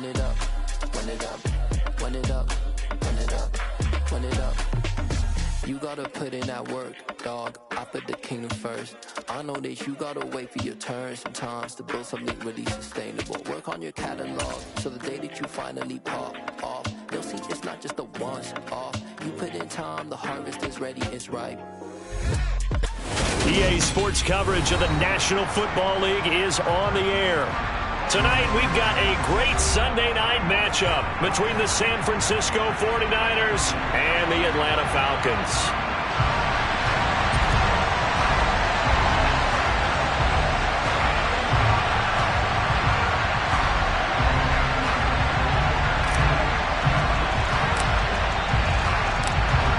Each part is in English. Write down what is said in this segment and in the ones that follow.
run it up, run it up, run it up, run it up, run it up. You gotta put in that work, dog. I put the kingdom first. I know that you gotta wait for your turn sometimes to build something really sustainable. Work on your catalog, so the day that you finally pop off, you'll see it's not just a once off. You put in time, the harvest is ready, it's ripe. EA Sports coverage of the National Football League is on the air. Tonight, we've got a great Sunday night matchup between the San Francisco 49ers and the Atlanta Falcons.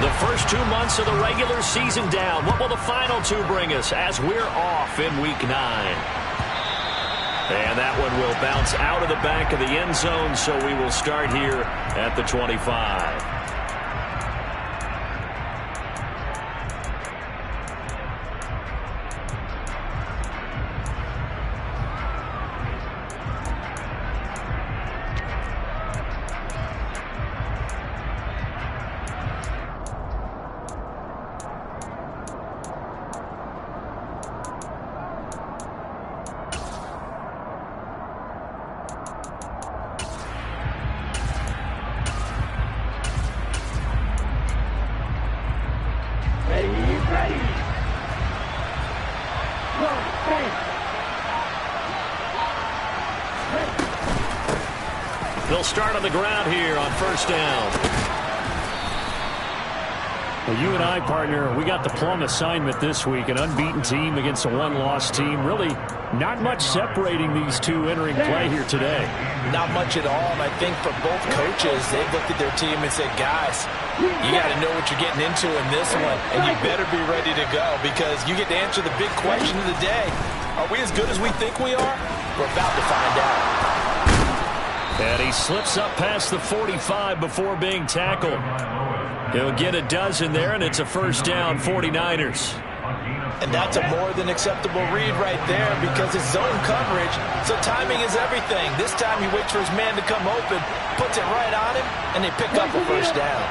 The first 2 months of the regular season down. What will the final two bring us as we're off in Week 9? And that one will bounce out of the back of the end zone, so we will start here at the 25. They'll start on the ground here on first down. Well, you and I, partner, we got the plum assignment this week. An unbeaten team against a one-loss team. Really not much separating these two entering play here today. Not much at all, and I think for both coaches, they've looked at their team and said, guys, you got to know what you're getting into in this one, and you better be ready to go because you get to answer the big question of the day. Are we as good as we think we are? We're about to find out. And he slips up past the 45 before being tackled. He'll get a dozen there, and it's a first down, 49ers. And that's a more than acceptable read right there because it's zone coverage, so timing is everything. This time he waits for his man to come open, puts it right on him, and they pick up a first down.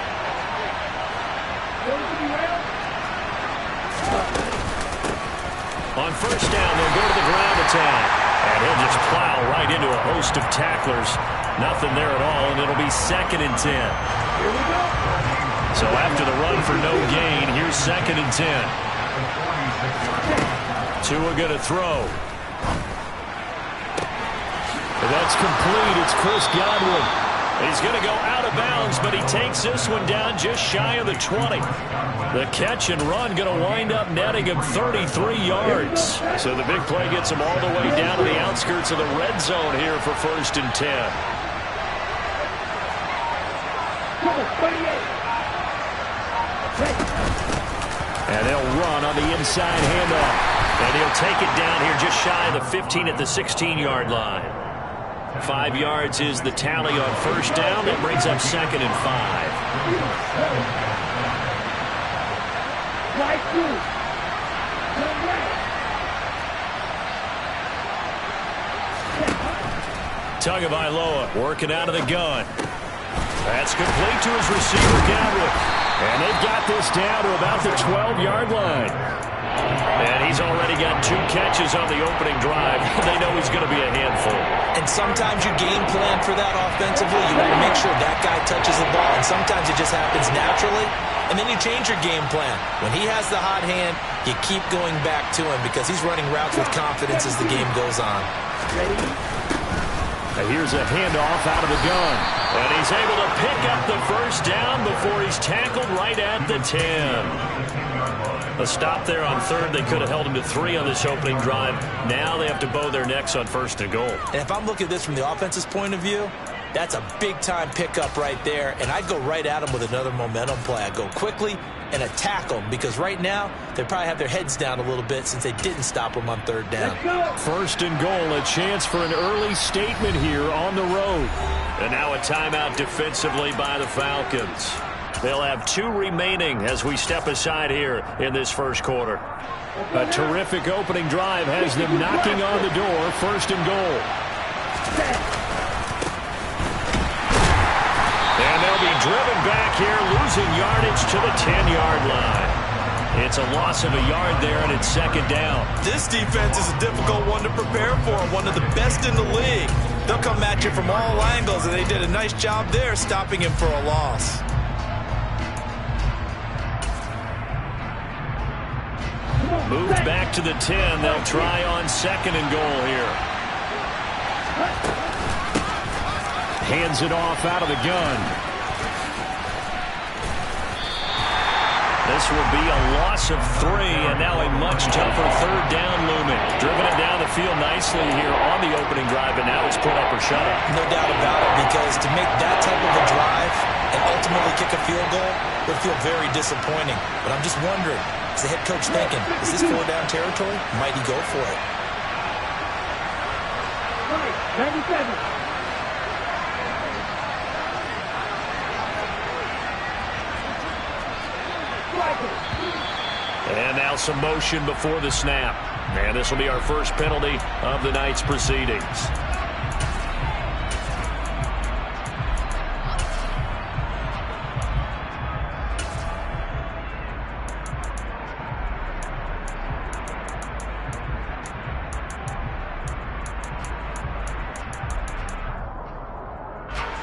On first down, they'll go to the ground attack. And he'll just plow right into a host of tacklers. Nothing there at all, and it'll be 2nd and 10. Here we go. So after the run for no gain, here's 2nd and 10. Tua going to throw. That's complete. It's Chris Godwin. He's going to go out of bounds, but he takes this one down just shy of the 20. The catch and run going to wind up netting him 33 yards. So the big play gets him all the way down to the outskirts of the red zone here for 1st and 10. And they'll run on the inside handoff. And he'll take it down here just shy of the 15 at the 16-yard line. 5 yards is the tally on first down. That brings up 2nd and 5. Tagovailoa working out of the gun. That's complete to his receiver, Godwin. And they've got this down to about the 12-yard line. And he's already got 2 catches on the opening drive. They know he's going to be a handful. And sometimes you game plan for that offensively. You want to make sure that guy touches the ball. And sometimes it just happens naturally. And then you change your game plan. When he has the hot hand, you keep going back to him because he's running routes with confidence as the game goes on. And here's a handoff out of the gun. And he's able to pick up the first down before he's tackled right at the 10. A stop there on 3rd. They could have held him to 3 on this opening drive. Now they have to bow their necks on 1st and goal. And if I'm looking at this from the offense's point of view, that's a big-time pickup right there. And I'd go right at him with another momentum play. I'd go quickly and attack them because right now they probably have their heads down a little bit since they didn't stop them on 3rd down. 1st and goal, a chance for an early statement here on the road. And now a timeout defensively by the Falcons. They'll have 2 remaining as we step aside here in this first quarter. A terrific opening drive has them knocking on the door. 1st and goal. driven back here, losing yardage to the 10-yard line. It's a loss of a yard there, and it's second down. This defense is a difficult one to prepare for, one of the best in the league. They'll come at you from all angles, and they did a nice job there stopping him for a loss. Moved back to the 10. They'll try on second and goal here. Hands it off out of the gun. This will be a loss of 3, and now a much tougher third down looming. Driven it down the field nicely here on the opening drive, and now it's put up or shut up. No doubt about it, because to make that type of a drive and ultimately kick a field goal would feel very disappointing. But I'm just wondering, is the head coach thinking, is this 4-down territory? Might he go for it? 97. And now some motion before the snap. And this will be our first penalty of the night's proceedings.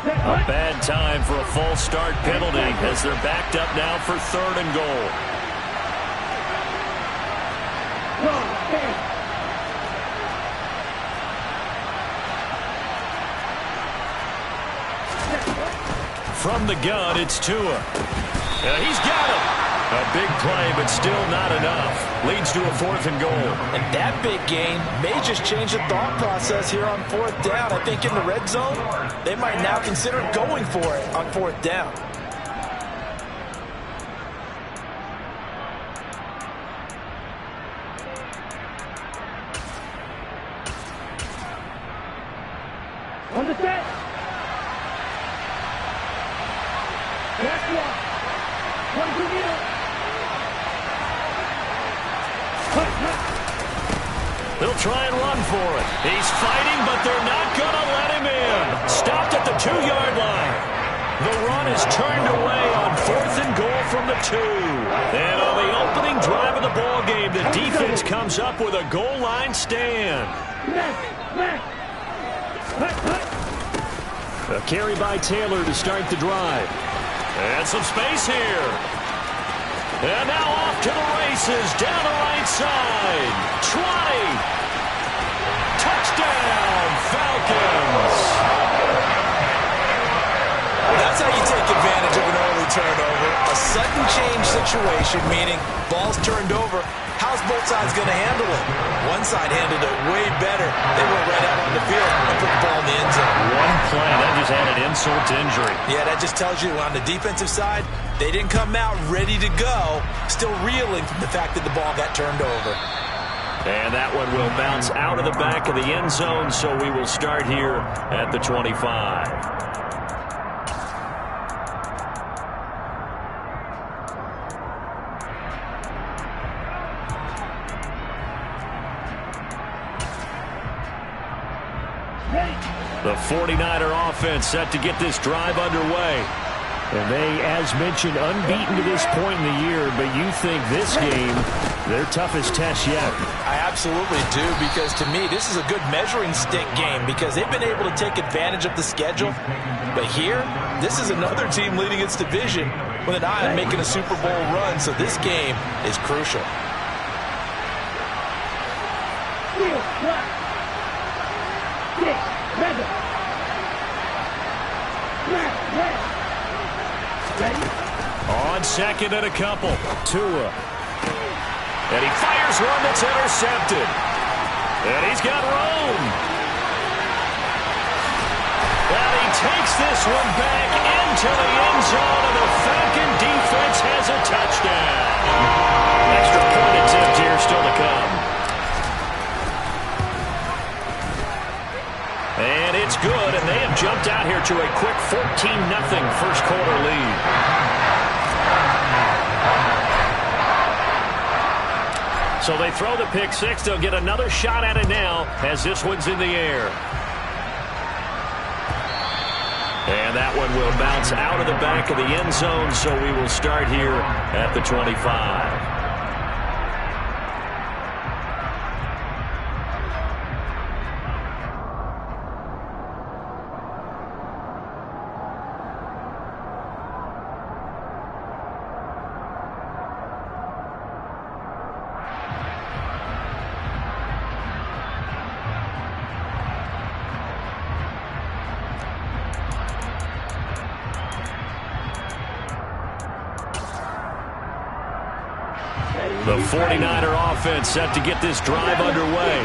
A bad time for a false start penalty as they're backed up now for third and goal. From the gun, it's Tua. He's got him. A big play, but still not enough. Leads to a fourth and goal. And that big gain may just change the thought process here on fourth down. I think in the red zone, they might now consider going for it on fourth down. On the set. Back one. 22 meters. They'll try and run for it. He's fighting, but they're not going to let him in. Stopped at the 2-yard line. The run is turned away on fourth and goal from the 2. And on the opening drive of the ball game, the defense comes up with a goal line stand. A carry by Taylor to start the drive. And some space here. And now off to the races, down the right side. 20. Touchdown, Falcons. That's how you take advantage of an early turnover. A sudden change situation, meaning ball's turned over. How's both sides going to handle it? One side handled it way better. They went right out on the field and put the ball in the end zone. One play, that just added insult to injury. Yeah, that just tells you on the defensive side, they didn't come out ready to go, still reeling from the fact that the ball got turned over. And that one will bounce out of the back of the end zone, so we will start here at the 25. The 49er offense set to get this drive underway. And they, as mentioned, unbeaten to this point in the year, but you think this game, their toughest test yet. I absolutely do, because to me, this is a good measuring stick game because they've been able to take advantage of the schedule. But here, this is another team leading its division with an eye on making a Super Bowl run, so this game is crucial. On second and a couple, Tua. And he fires one that's intercepted. And he's got room. And he takes this one back into the end zone, and the Falcon defense has a touchdown. Extra point attempt here still to come. And it's good, and they have jumped out here to a quick 14-0 first quarter lead. So they throw the pick six. They'll get another shot at it now as this one's in the air. And that one will bounce out of the back of the end zone, so we will start here at the 25. The 49er offense set to get this drive underway.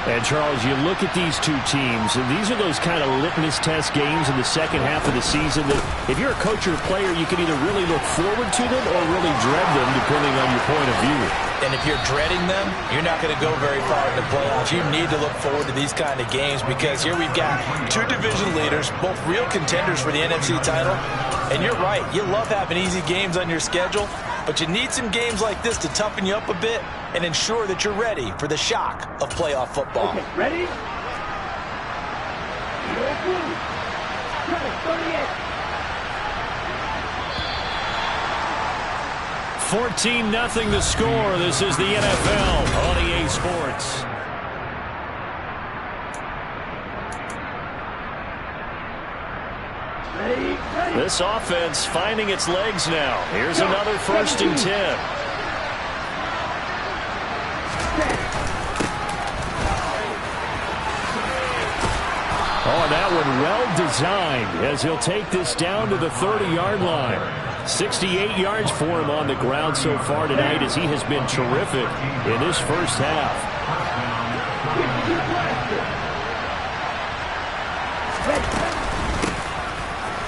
And, Charles, you look at these two teams, and these are those kind of litmus test games in the second half of the season that if you're a coach or a player, you can either really look forward to them or really dread them, depending on your point of view. And if you're dreading them, you're not going to go very far in the playoffs. You need to look forward to these kind of games because here we've got two division leaders, both real contenders for the NFC title. And you're right, you love having easy games on your schedule, but you need some games like this to toughen you up a bit and ensure that you're ready for the shock of playoff football. Okay, ready? 14-0 the score. This is the NFL on EA Sports. This offense finding its legs now. Here's another 1st and 10. Oh, and that one well designed as he'll take this down to the 30-yard line. 68 yards for him on the ground so far tonight as he has been terrific in this first half.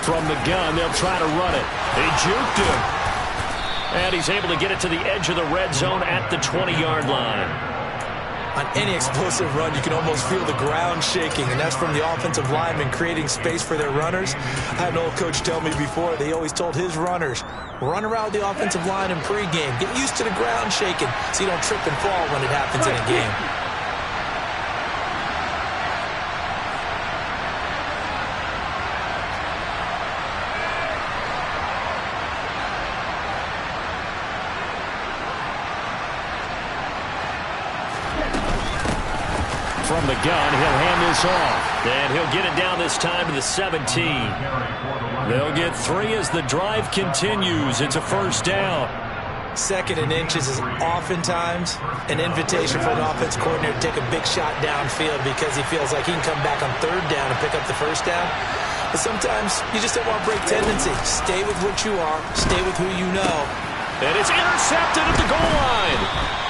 From the gun, they'll try to run it. They juked him. And he's able to get it to the edge of the red zone at the 20-yard line. On any explosive run, you can almost feel the ground shaking, and that's from the offensive linemen creating space for their runners. I had an old coach tell me before, they always told his runners, run around the offensive line in pregame. Get used to the ground shaking so you don't trip and fall when it happens in a game. From the gun, he'll hand this off. And he'll get it down this time to the 17. They'll get 3 as the drive continues. It's a 1st down. 2nd and inches is oftentimes an invitation for an offense coordinator to take a big shot downfield because he feels like he can come back on 3rd down and pick up the 1st down. But sometimes you just don't want to break tendency. Stay with what you are. Stay with who you know. And it's intercepted at the goal line.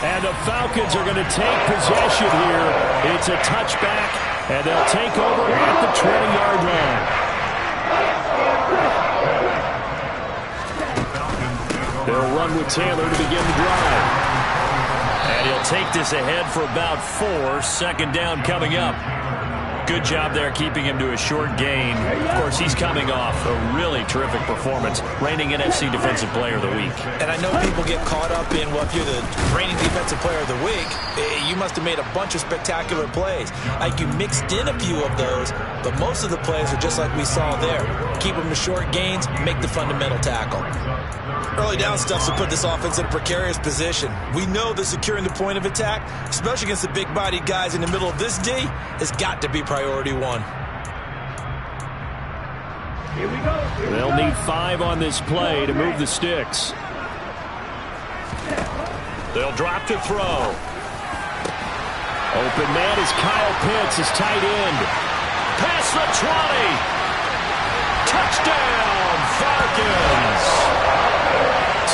And the Falcons are going to take possession here. It's a touchback, and they'll take over at the 20-yard line. They'll run with Taylor to begin the drive. And he'll take this ahead for about 4. 2nd down coming up. Good job there keeping him to a short gain. Of course, he's coming off a really terrific performance, reigning NFC Defensive Player of the Week. And I know people get caught up in, well, if you're the reigning Defensive Player of the Week, you must have made a bunch of spectacular plays. Like you mixed in a few of those, but most of the plays are just like we saw there. Keep them to short gains, make the fundamental tackle. Early down stuff to put this offense in a precarious position. We know that securing the point of attack, especially against the big-bodied guys in the middle of this D, has got to be priority 1. Here we go. They'll need 5 on this play to move the sticks. They'll drop to throw. Open man is Kyle Pitts, his tight end. Past the 20. Touchdown, Falcons.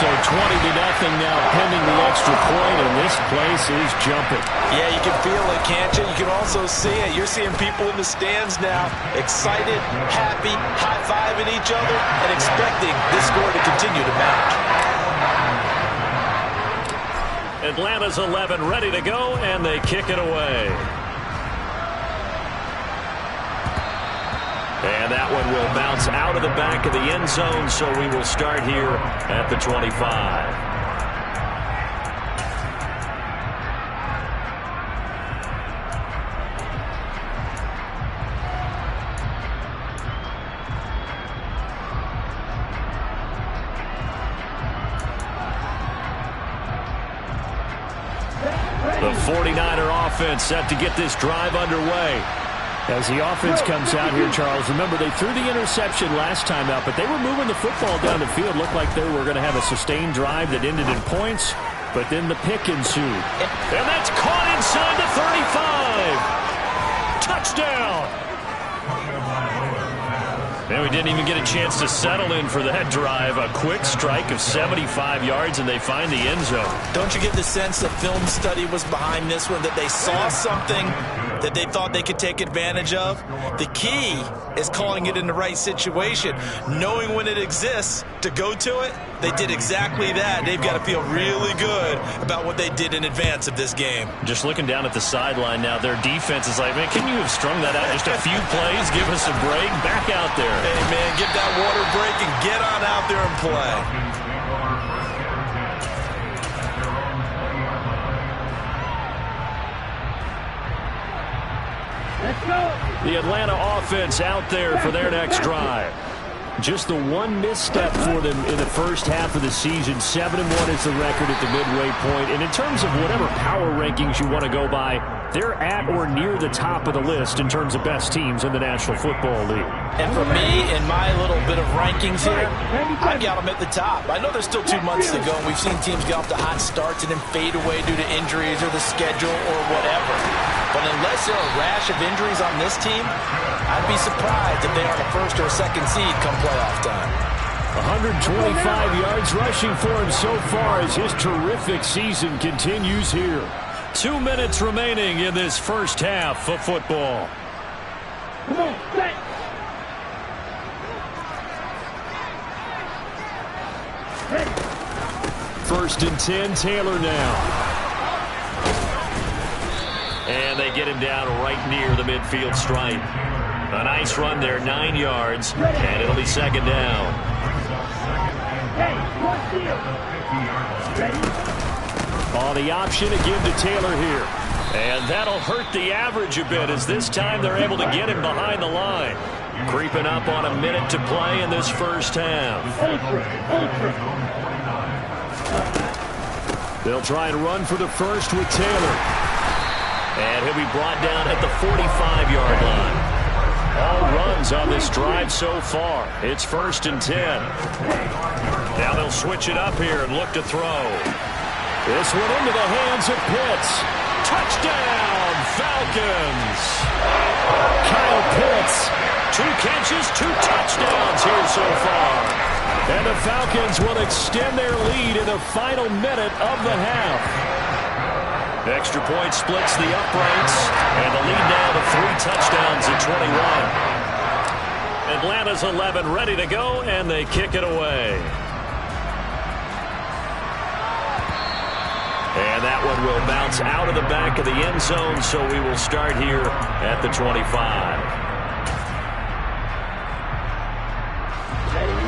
So 20-0 now pending the extra point, and this place is jumping. Yeah, you can feel it, can't you? You can also see it. You're seeing people in the stands now, excited, happy, high-fiving each other, and expecting this score to continue to match. Atlanta's 11 ready to go, and they kick it away. And that one will bounce out of the back of the end zone, so we will start here at the 25. The 49er offense set to get this drive underway. As the offense comes out here, Charles, remember they threw the interception last time out, but they were moving the football down the field. Looked like they were going to have a sustained drive that ended in points, but then the pick ensued. And that's caught inside the 35. Touchdown. And we didn't even get a chance to settle in for that drive. A quick strike of 75 yards, and they find the end zone. Don't you get the sense that film study was behind this one, that they saw something that they thought they could take advantage of? The key is calling it in the right situation, knowing when it exists to go to it. They did exactly that. They've got to feel really good about what they did in advance of this game. Just looking down at the sideline now, their defense is like, man, can you have strung that out just a few plays? Give us a break. Back out there. Hey, man, get that water break and get on out there and play. Let's go. The Atlanta offense out there for their next drive. Just the one misstep for them in the first half of the season. 7-1 is the record at the midway point. And in terms of whatever power rankings you want to go by, they're at or near the top of the list in terms of best teams in the National Football League. And for me, in my little bit of rankings here, I've got them at the top. I know there's still 2 months to go, and we've seen teams get off to hot starts and then fade away due to injuries or the schedule or whatever. But unless there are a rash of injuries on this team, I'd be surprised if they are the first or second seed come playoff time. 125 yards rushing for him so far as his terrific season continues here. 2 minutes remaining in this first half of football. Come on, set. First and 10, Taylor now. And they get him down right near the midfield stripe. A nice run there, 9 yards, and it'll be second down. Hey, one deal. Ready? On the option again to Taylor here. And that'll hurt the average a bit as this time they're able to get him behind the line. Creeping up on a minute to play in this first half. They'll try and run for the first with Taylor. And he'll be brought down at the 45-yard line. All runs on this drive so far. It's first and 10. Now they'll switch it up here and look to throw. This one into the hands of Pitts. Touchdown, Falcons. Kyle Pitts. 2 catches, 2 touchdowns here so far. And the Falcons will extend their lead in the final minute of the half. Extra point splits the uprights, and the lead now to 3 touchdowns at 21. Atlanta's 11 ready to go, and they kick it away. And that one will bounce out of the back of the end zone, so we will start here at the 25.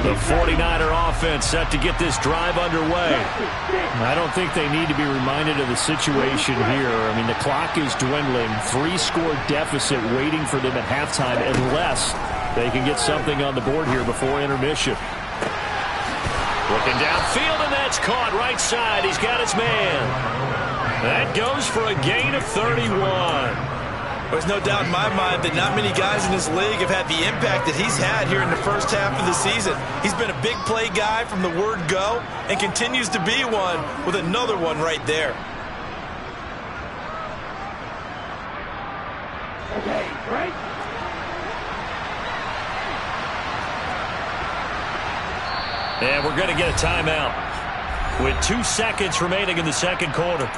The 49er offense set to get this drive underway. I don't think they need to be reminded of the situation here. I mean, the clock is dwindling. 3-score deficit waiting for them at halftime unless they can get something on the board here before intermission. Looking downfield, and that's caught right side. He's got his man. That goes for a gain of 31. There's no doubt in my mind that not many guys in this league have had the impact that he's had here in the first half of the season. He's been a big play guy from the word go and continues to be one with another one right there. Okay, right? And we're going to get a timeout with 2 seconds remaining in the second quarter.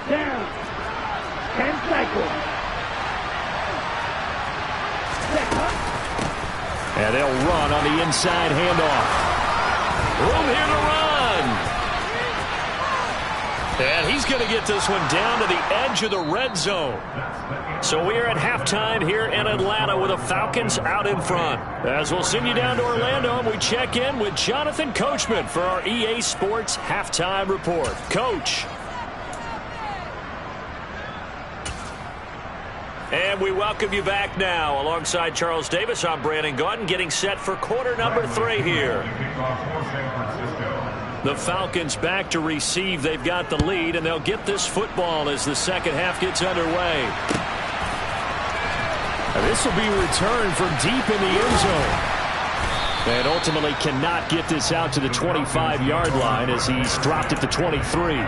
Down. 10 cycles. And they'll run on the inside handoff. Room here to run. And he's going to get this one down to the edge of the red zone. So we are at halftime here in Atlanta with the Falcons out in front. As we'll send you down to Orlando, and we check in with Jonathan Coachman for our EA Sports Halftime Report. Coach. And And we welcome you back now. Alongside Charles Davis, I'm Brandon Gaudin, getting set for quarter number 3 here. The Falcons back to receive. They've got the lead, and they'll get this football as the second half gets underway. And this will be returned from deep in the end zone. And ultimately cannot get this out to the 25-yard line as he's dropped at the 23.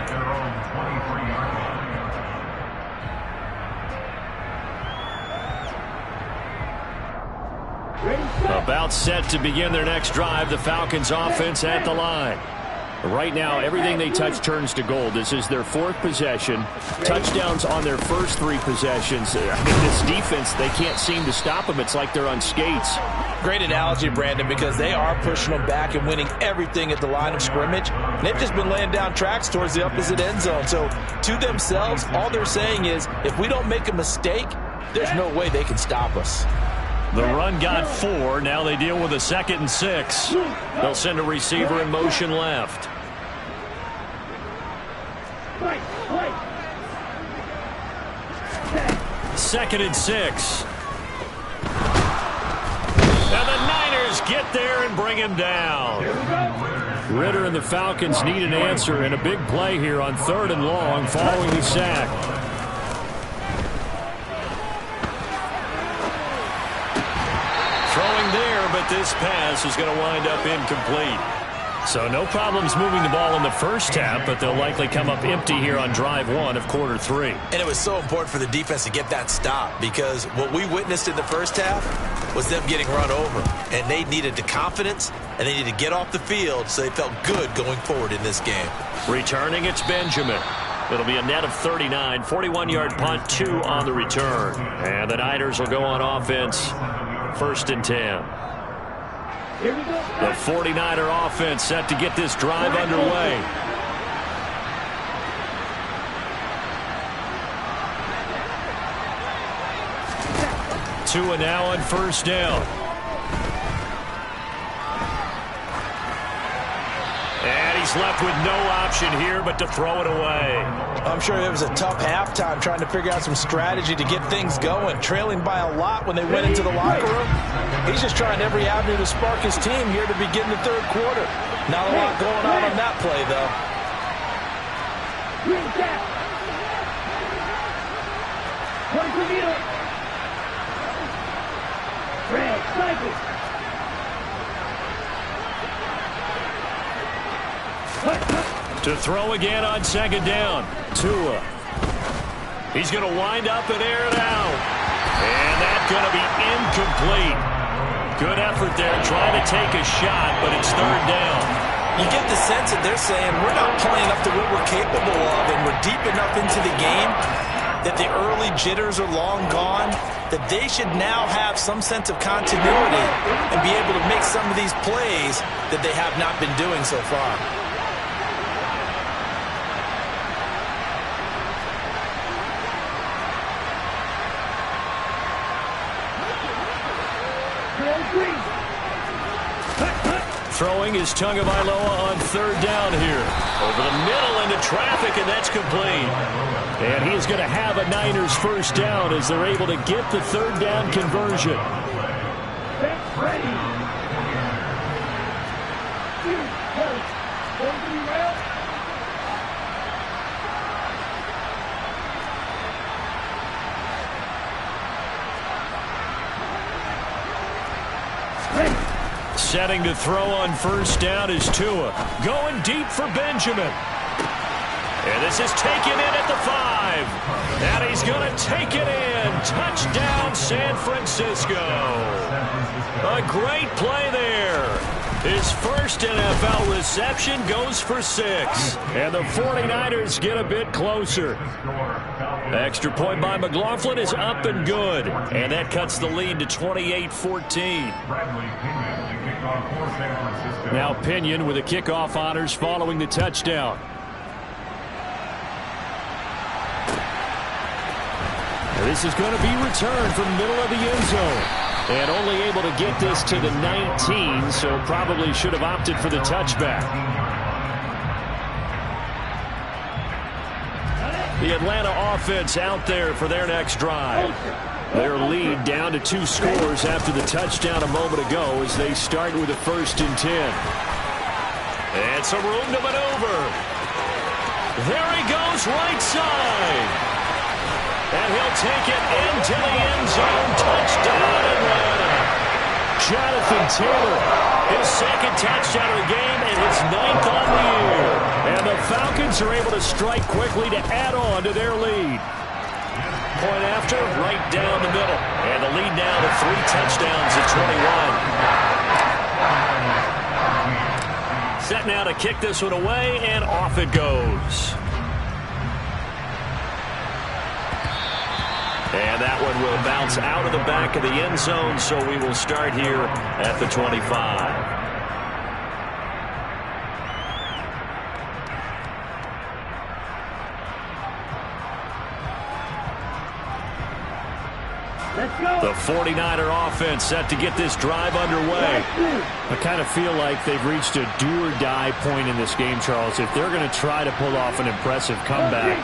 About set to begin their next drive. The Falcons offense at the line. Right now, everything they touch turns to gold. This is their 4th possession. Touchdowns on their first 3 possessions. I mean, this defense, they can't seem to stop them. It's like they're on skates. Great analogy, Brandon, because they are pushing them back and winning everything at the line of scrimmage. And they've just been laying down tracks towards the opposite end zone. So to themselves, all they're saying is, if we don't make a mistake, there's no way they can stop us. The run got 4. Now they deal with a 2nd and 6. They'll send a receiver in motion left. 2nd and 6. And the Niners get there and bring him down. Ritter and the Falcons need an answer, and a big play here on 3rd and long following the sack. Throwing there, but this pass is going to wind up incomplete. So no problems moving the ball in the first half, but they'll likely come up empty here on drive 1 of quarter 3. And it was so important for the defense to get that stop, because what we witnessed in the first half was them getting run over. And they needed the confidence, and they needed to get off the field so they felt good going forward in this game. Returning, it's Benjamin. It'll be a net of 39, 41-yard punt, 2 on the return. And the Niners will go on offense, 1st and 10. The 49er offense set to get this drive underway. Tua now on 1st down. And he's left with no option here but to throw it away. I'm sure it was a tough halftime trying to figure out some strategy to get things going, trailing by a lot when they went into the locker room. He's just trying every avenue to spark his team here to begin the 3rd quarter. Not a lot going on that play, though. To throw again on 2nd down. Tua. He's going to wind up and air it out. And that's going to be incomplete. Good effort there trying to take a shot, but it's 3rd down. You get the sense that they're saying we're not playing up to what we're capable of, and we're deep enough into the game that the early jitters are long gone, that they should now have some sense of continuity and be able to make some of these plays that they have not been doing so far. Throwing is Tagovailoa on 3rd down here. Over the middle into traffic, and that's complete. And he is going to have a Niners 1st down as they're able to get the 3rd down conversion. Setting to throw on 1st down is Tua. Going deep for Benjamin. And this is taken in at the 5. And he's going to take it in. Touchdown, San Francisco. A great play there. His first NFL reception goes for 6. And the 49ers get a bit closer. Extra point by McLaughlin is up and good. And that cuts the lead to 28-14. Now Pinion with the kickoff honors following the touchdown. This is going to be returned from middle of the end zone. And only able to get this to the 19, so probably should have opted for the touchback. The Atlanta offense out there for their next drive. Their lead down to 2 scores after the touchdown a moment ago as they start with a 1st and 10. And some room to maneuver. There he goes, right side. And he'll take it into the end zone. Touchdown Atlanta. Jonathan Taylor, his 2nd touchdown of the game and his 9th on the year. And the Falcons are able to strike quickly to add on to their lead. Point after, right down the middle. And the lead now to 3 touchdowns at 21. Set now to kick this one away, and off it goes. And that one will bounce out of the back of the end zone, so we will start here at the 25. The 49er offense set to get this drive underway. I kind of feel like they've reached a do-or-die point in this game, Charles. If they're going to try to pull off an impressive comeback,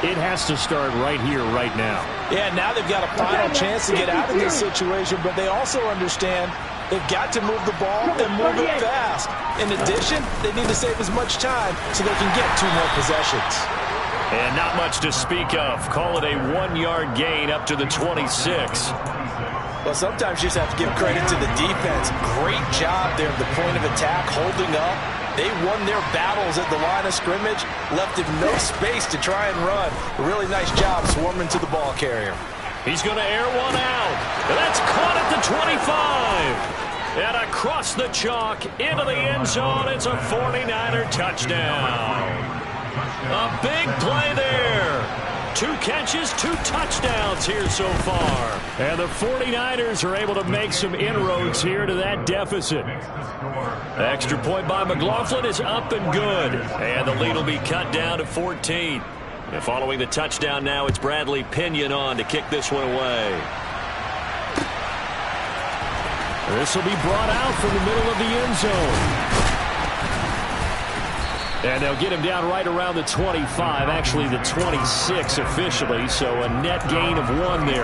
it has to start right here, right now. Yeah, now they've got a final chance to get out of this situation, but they also understand they've got to move the ball and move it fast. In addition, they need to save as much time so they can get 2 more possessions. And not much to speak of. Call it a 1-yard gain up to the 26. Well, sometimes you just have to give credit to the defense. Great job there at the point of attack, holding up. They won their battles at the line of scrimmage, left him no space to try and run. A really nice job swarming to the ball carrier. He's going to air one out. That's caught at the 25. And across the chalk into the end zone. It's a 49er touchdown. A big play there. 2 catches, 2 touchdowns here so far. And the 49ers are able to make some inroads here to that deficit. Extra point by McLaughlin is up and good. And the lead will be cut down to 14. And following the touchdown now, it's Bradley Pinion on to kick this one away. This will be brought out from the middle of the end zone. And they'll get him down right around the 25, actually the 26 officially, so a net gain of 1 there.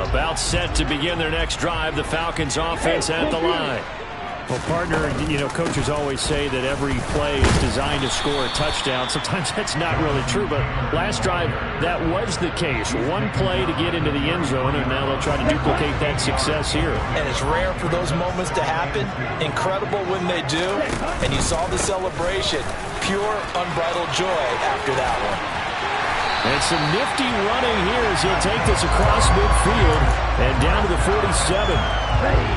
About set to begin their next drive, the Falcons offense at the line. Well, partner, you know, coaches always say that every play is designed to score a touchdown. Sometimes that's not really true, but last drive, that was the case. 1 play to get into the end zone, and now they'll try to duplicate that success here. And it's rare for those moments to happen. Incredible when they do. And you saw the celebration. Pure, unbridled joy after that one. And some nifty running here as he'll take this across midfield and down to the 47.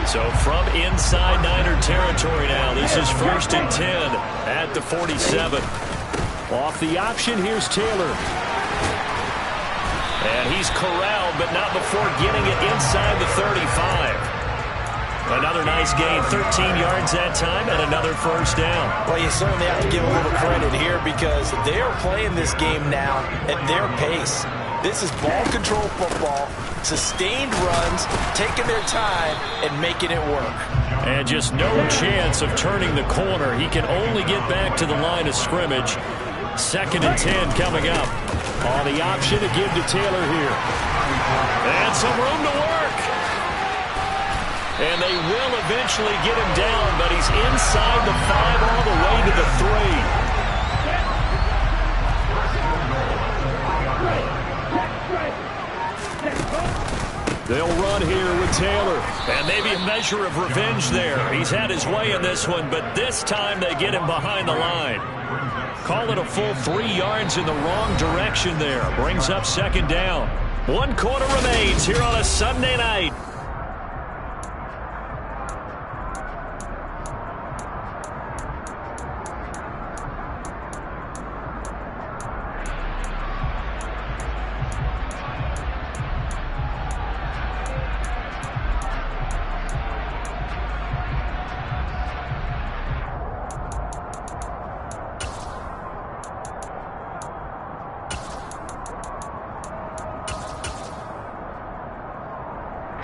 So from inside Niner territory now, this is 1st and 10 at the 47. Off the option, here's Taylor. And he's corralled, but not before getting it inside the 35. Another nice gain, 13 yards that time, and another 1st down. Well, you certainly have to give a little credit here because they are playing this game now at their pace. This is ball control football, sustained runs, taking their time, and making it work. And just no chance of turning the corner. He can only get back to the line of scrimmage. 2nd and 10 coming up. On the option to give to Taylor here. And some room to work. And they will eventually get him down, but he's inside the 5 all the way to the 3. They'll run here with Taylor. And maybe a measure of revenge there. He's had his way in this one, but this time they get him behind the line. Call it a full 3 yards in the wrong direction there. Brings up 2nd down. 1 quarter remains here on a Sunday night.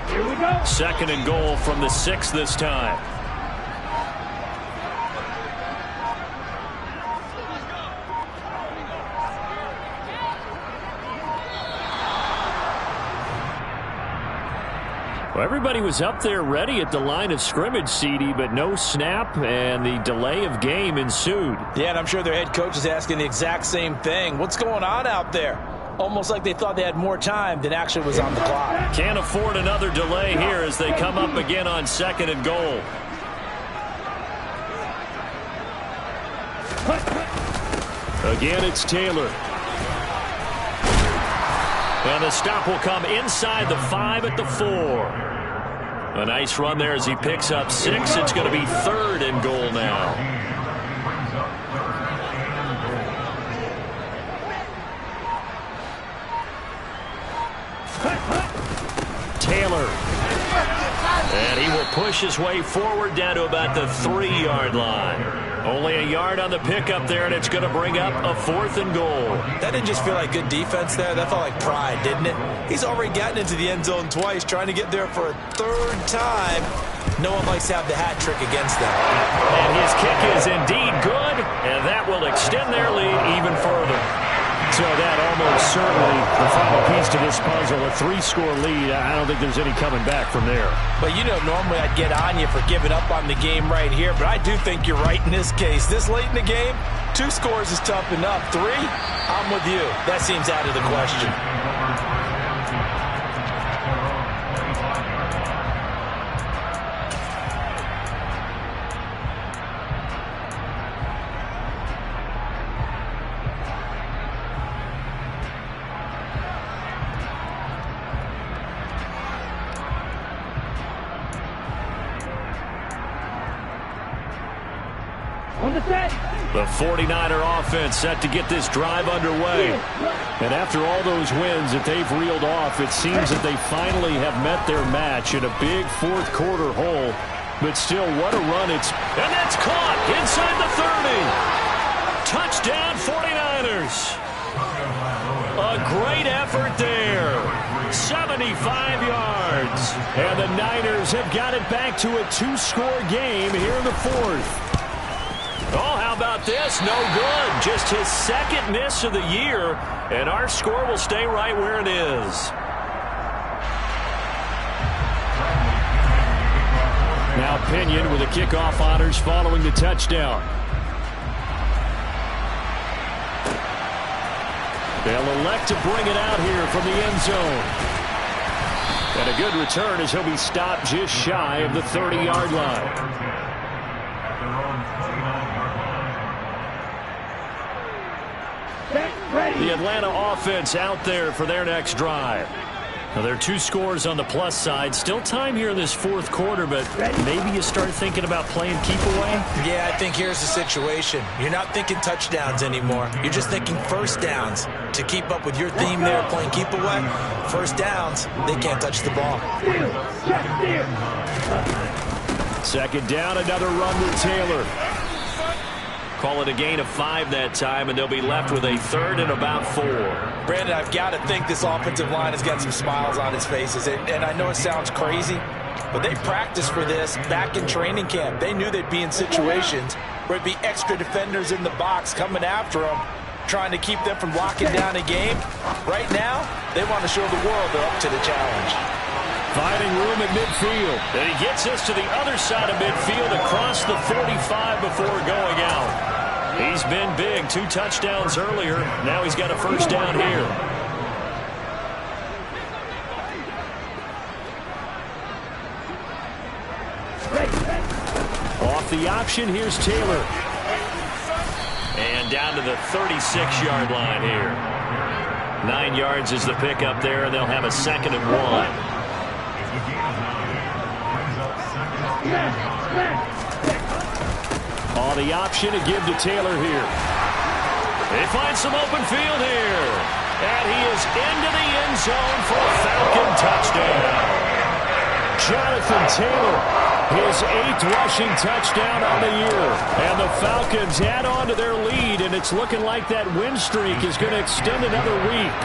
Here we go. 2nd and goal from the 6 this time. Well, everybody was up there ready at the line of scrimmage, CD, but no snap, and the delay of game ensued. Yeah, and I'm sure their head coach is asking the exact same thing. What's going on out there? Almost like they thought they had more time than actually was on the clock. Can't afford another delay here as they come up again on 2nd and goal. Again, it's Taylor. And the stop will come inside the 5 at the 4. A nice run there as he picks up 6. It's going to be 3rd and goal now. Taylor. And he will push his way forward down to about the 3-yard line. Only a yard on the pickup there, and it's going to bring up a 4th and goal. That didn't just feel like good defense there. That felt like pride, didn't it? He's already gotten into the end zone twice, trying to get there for a 3rd time. No one likes to have the hat trick against them. And his kick is indeed good, and that will extend their lead even further. So that almost certainly the final piece to this puzzle, a 3-score lead. I don't think there's any coming back from there. But you know, normally I'd get on you for giving up on the game right here, but I do think you're right in this case. This late in the game, 2 scores is tough enough. 3, I'm with you. That seems out of the question. The 49er offense set to get this drive underway. And after all those wins that they've reeled off, it seems that they finally have met their match in a big 4th quarter hole. But still, what a run it's... And that's caught inside the 30. Touchdown 49ers. A great effort there. 75 yards. And the Niners have got it back to a 2-score game here in the 4th. Oh, how about this? No good. Just his 2nd miss of the year, and our score will stay right where it is. Now Pinion with the kickoff honors following the touchdown. They'll elect to bring it out here from the end zone. And a good return as he'll be stopped just shy of the 30-yard line. The Atlanta offense out there for their next drive. Now, there are 2 scores on the plus side. Still time here in this 4th quarter, but maybe you start thinking about playing keep away? Yeah, I think here's the situation. You're not thinking touchdowns anymore. You're just thinking 1st downs. To keep up with your theme there, playing keep away, 1st downs, they can't touch the ball. 2nd down, another run with Taylor. Call it a gain of 5 that time, and they'll be left with a 3rd and about 4. Brandon, I've got to think this offensive line has got some smiles on its faces. And I know it sounds crazy, but they practiced for this back in training camp. They knew they'd be in situations where it'd be extra defenders in the box coming after them, trying to keep them from locking down a game. Right now, they want to show the world they're up to the challenge. Finding room at midfield. And he gets us to the other side of midfield across the 45 before going out. He's been big. 2 touchdowns earlier. Now he's got a 1st down here. Off the option, here's Taylor. And down to the 36-yard line here. 9 yards is the pickup there, and they'll have a 2nd and 1. On the option to give to Taylor here. They find some open field here. And he is into the end zone for a Falcon touchdown. Jonathan Taylor, his 8th rushing touchdown on the year. And the Falcons add on to their lead, and it's looking like that win streak is going to extend another week.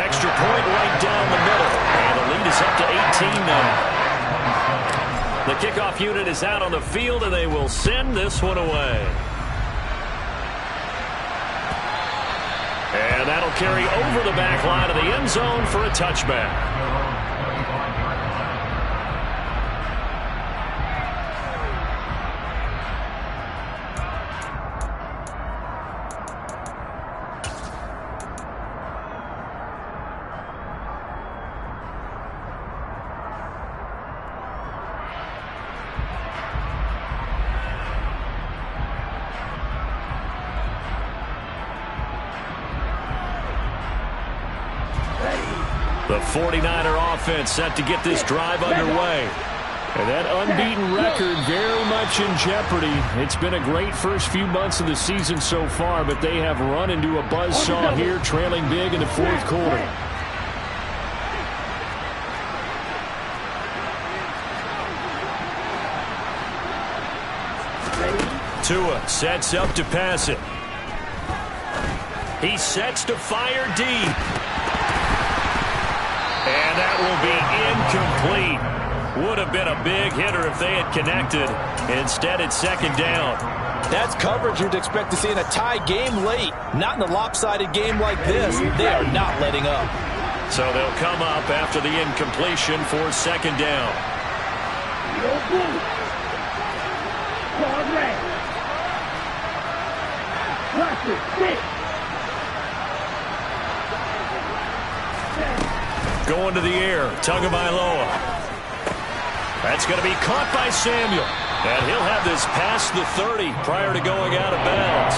Extra point right down the middle. And the lead is up to 18 now. The kickoff unit is out on the field, and they will send this one away. And that'll carry over the back line of the end zone for a touchback. The 49er offense set to get this drive underway. And that unbeaten record very much in jeopardy. It's been a great first few months of the season so far, but they have run into a buzzsaw here, trailing big in the fourth quarter. Tua sets up to pass it. He sets to fire deep. And that will be incomplete. Would have been a big hitter if they had connected. Instead, it's second down. That's coverage you'd expect to see in a tie game late. Not in a lopsided game like this. They are not letting up. So they'll come up after the incompletion for second down. Going to the air, Tagovailoa. That's going to be caught by Samuel. And he'll have this past the 30 prior to going out of bounds.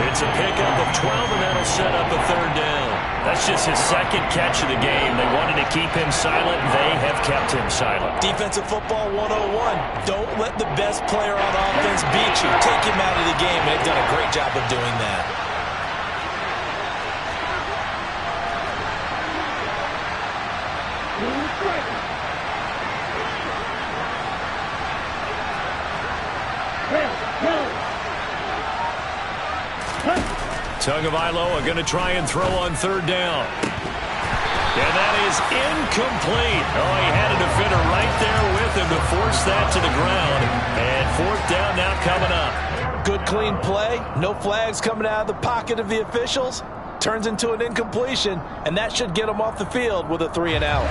It's a pickup of 12, and that'll set up a third down. That's just his second catch of the game. They wanted to keep him silent. They have kept him silent. Defensive football 101. Don't let the best player on offense beat you. Take him out of the game. They've done a great job of doing that. Tagovailoa going to try and throw on third down. And that is incomplete. Oh, he had a defender right there with him to force that to the ground. And fourth down now coming up. Good clean play. No flags coming out of the pocket of the officials. Turns into an incompletion, and that should get him off the field with a 3-and-out.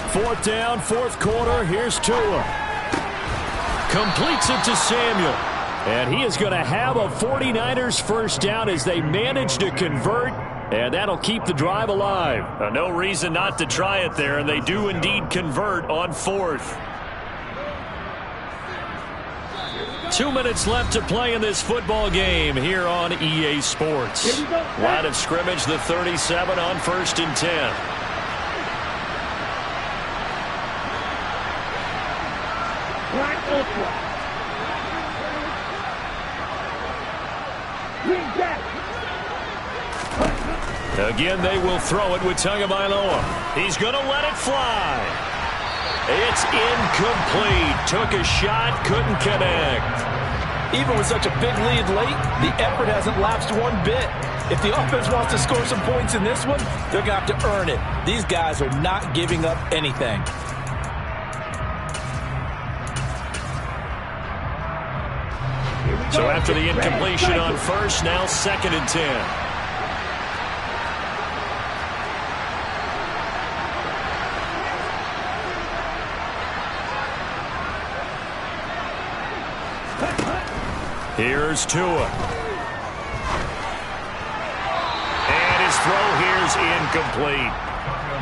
Fourth down, fourth quarter. Here's Tua. Completes it to Samuel. And he is going to have a 49ers first down as they manage to convert. And that'll keep the drive alive. No reason not to try it there. And they do indeed convert on fourth. 2 minutes left to play in this football game here on EA Sports. Line of scrimmage, the 37 on 1st and 10. Again, they will throw it with Tagovailoa. He's going to let it fly. It's incomplete. Took a shot, couldn't connect. Even with such a big lead late, the effort hasn't lapsed one bit. If the offense wants to score some points in this one, they're going to have to earn it. These guys are not giving up anything. So after the incompletion on first, now 2nd and 10. Here's Tua. And his throw here's incomplete.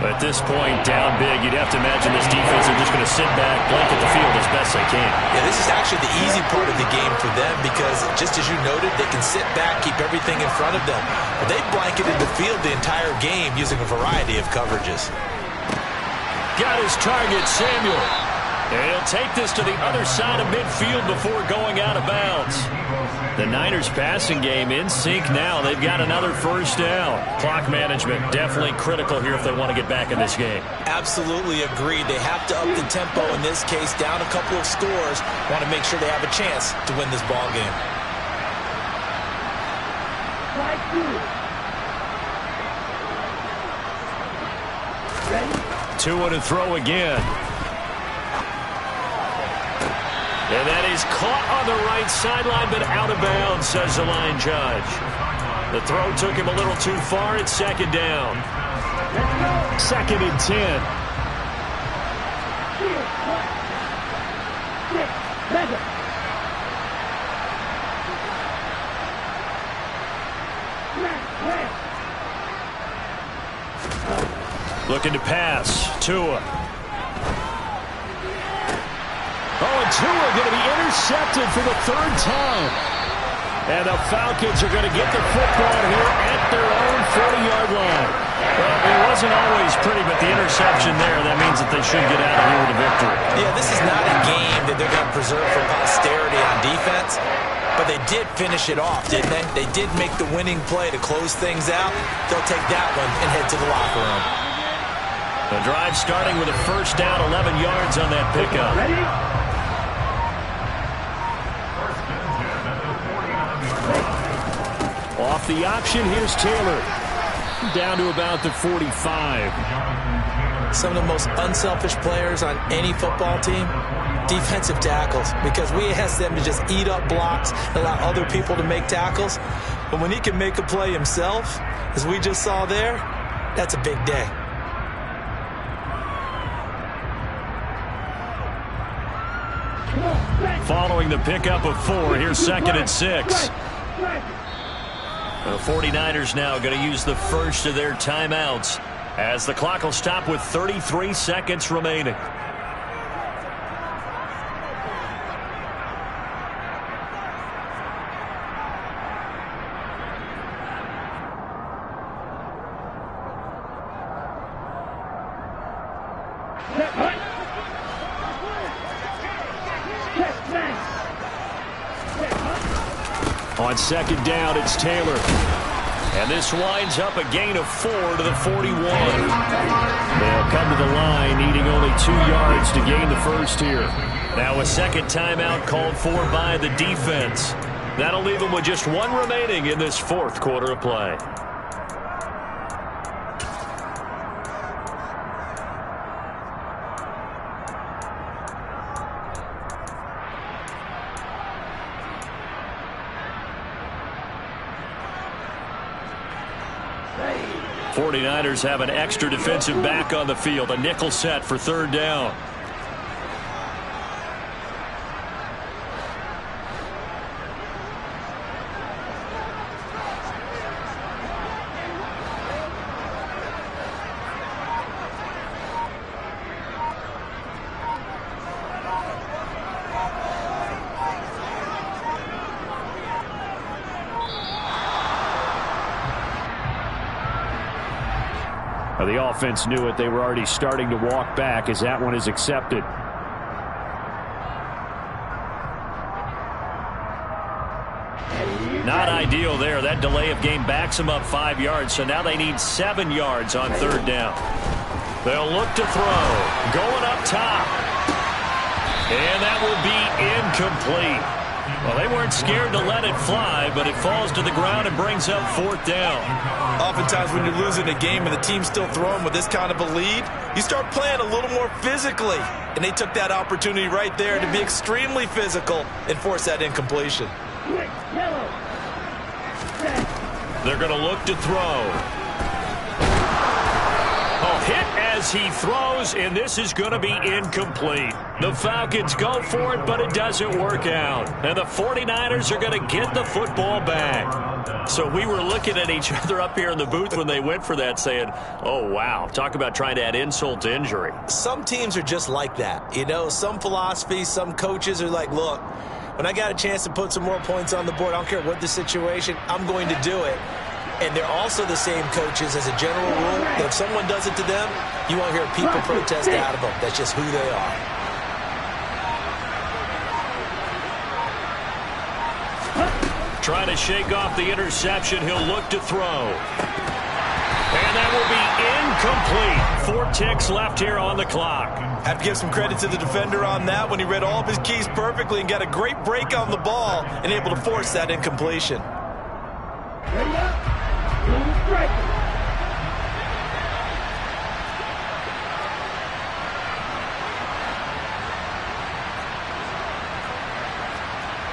At this point, down big, you'd have to imagine this defense are just going to sit back, blanket the field as best they can. Yeah, this is actually the easy part of the game for them because, just as you noted, they can sit back, keep everything in front of them. But they've blanketed the field the entire game using a variety of coverages. Got his target, Samuel. And he'll take this to the other side of midfield before going out of bounds. The Niners passing game in sync now. They've got another first down. Clock management definitely critical here if they want to get back in this game. Absolutely agreed. They have to up the tempo in this case, down a couple of scores. Want to make sure they have a chance to win this ball game. Tua to throw again. And that is caught on the right sideline, but out of bounds, says the line judge. The throw took him a little too far. It's second down. 2nd and 10. Looking to pass. Tua. Tua going to be intercepted for the third time. And the Falcons are going to get the football here at their own 40-yard line. Well, it wasn't always pretty, but the interception there, that means that they should get out of here with a victory. Yeah, this is not a game that they're going to preserve for posterity on defense, but they did finish it off, didn't they? They did make the winning play to close things out. They'll take that one and head to the locker room. The drive starting with a first down, 11 yards on that pickup. Ready? Off the option, here's Taylor. Down to about the 45. Some of the most unselfish players on any football team, defensive tackles, because we ask them to just eat up blocks, allow other people to make tackles. But when he can make a play himself, as we just saw there, that's a big day. Following the pickup of 4, here's 2nd and 6. The 49ers now going to use the first of their timeouts as the clock will stop with 33 seconds remaining. On 2nd down, it's Taylor. And this winds up a gain of 4 to the 41. They'll come to the line, needing only 2 yards to gain the first here. Now a second timeout called for by the defense. That'll leave them with just 1 remaining in this 4th quarter of play. Hey. 49ers have an extra defensive back on the field, a nickel set for 3rd down. The offense knew it. They were already starting to walk back as that one is accepted. Not ideal there. That delay of game backs them up 5 yards, so now they need 7 yards on 3rd down. They'll look to throw. Going up top. And that will be incomplete. Well, they weren't scared to let it fly, but it falls to the ground and brings up 4th down. Oftentimes when you're losing a game and the team's still throwing with this kind of a lead, you start playing a little more physically. And they took that opportunity right there to be extremely physical and force that incompletion. They're going to look to throw. Oh, hit as he throws, and this is going to be incomplete. The Falcons go for it, but it doesn't work out. And the 49ers are going to get the football back. So we were looking at each other up here in the booth when they went for that saying, oh, wow, talk about trying to add insult to injury. Some teams are just like that. You know, some philosophies, some coaches are like, look, when I got a chance to put some more points on the board, I don't care what the situation, I'm going to do it. And they're also the same coaches as a general rule that if someone does it to them, you won't hear people protest out of them. That's just who they are. Trying to shake off the interception. He'll look to throw. And that will be incomplete. 4 ticks left here on the clock. Have to give some credit to the defender on that when he read all of his keys perfectly and got a great break on the ball and able to force that incompletion. Ready up. Strike.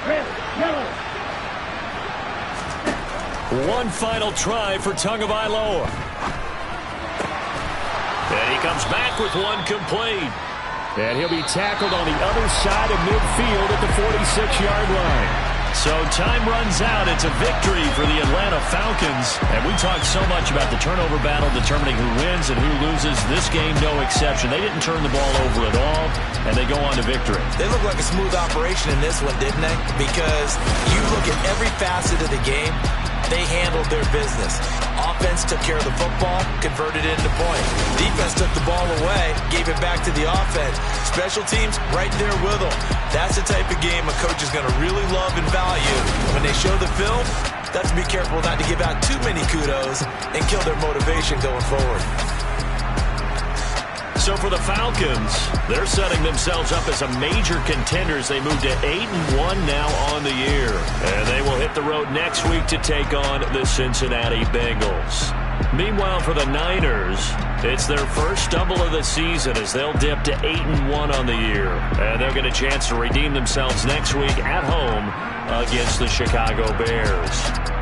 Red, yellow. One final try for Tagovailoa. And he comes back with one complete. And he'll be tackled on the other side of midfield at the 46-yard line. So time runs out. It's a victory for the Atlanta Falcons. And we talked so much about the turnover battle determining who wins and who loses. This game, no exception. They didn't turn the ball over at all, and they go on on to victory. They look like a smooth operation in this one, didn't they? Because you look at every facet of the game, they handled their business. Offense took care of the football, converted it into points. Defense took the ball away, gave it back to the offense. Special teams right there with them. That's the type of game a coach is going to really love and value. When they show the film, that's to be careful not to give out too many kudos and kill their motivation going forward. So for the Falcons, they're setting themselves up as a major contender as they move to 8-1 now on the year. And they will hit the road next week to take on the Cincinnati Bengals. Meanwhile, for the Niners, it's their first stumble of the season as they'll dip to 8-1 on the year. And they'll get a chance to redeem themselves next week at home against the Chicago Bears.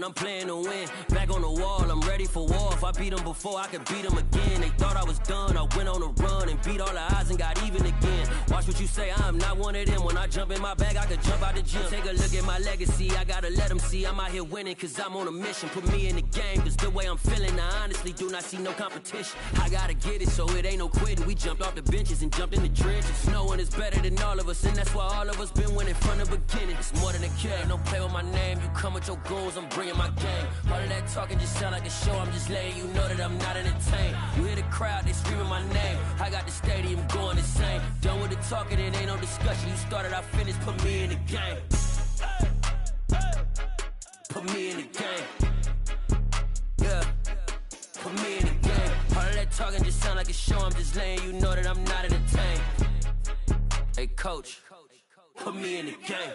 I'm playing to win. Back on the wall, I'm ready for war. If I beat them before, I could beat them again. They thought I was done. I went on a run and beat all the odds and got even again. Watch what you say, I'm not one of them. When I jump in my bag, I could jump out the gym. Take a look at my legacy. I gotta let them see I'm out here winning, cause I'm on a mission. Put me in the game, cause the way I'm feeling, I honestly do not see no competition. I gotta get it, so it ain't no quitting. We jumped off the benches and jumped in the trenches. No one is better than all of us, and that's why all of us been winning from the beginning. It's more than a game, don't play with my name. You come with your goons, I'm bringing my game. All of that talking just sound like a show. I'm just letting you know that I'm not entertained. You hear the crowd, they screaming my name. I got the stadium going insane. Done with the talking, it ain't no discussion. You started, I finished, put me in the game. Put me in the game. Yeah, put me in the game. All of that talking just sound like a show. I'm just letting you know that I'm not entertained. Hey coach, put me in the game.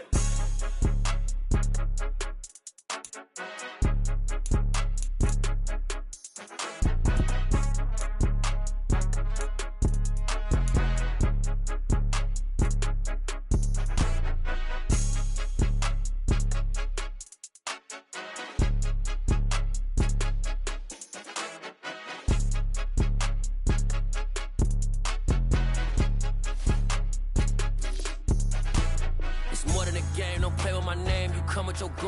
my name, you come with your goon.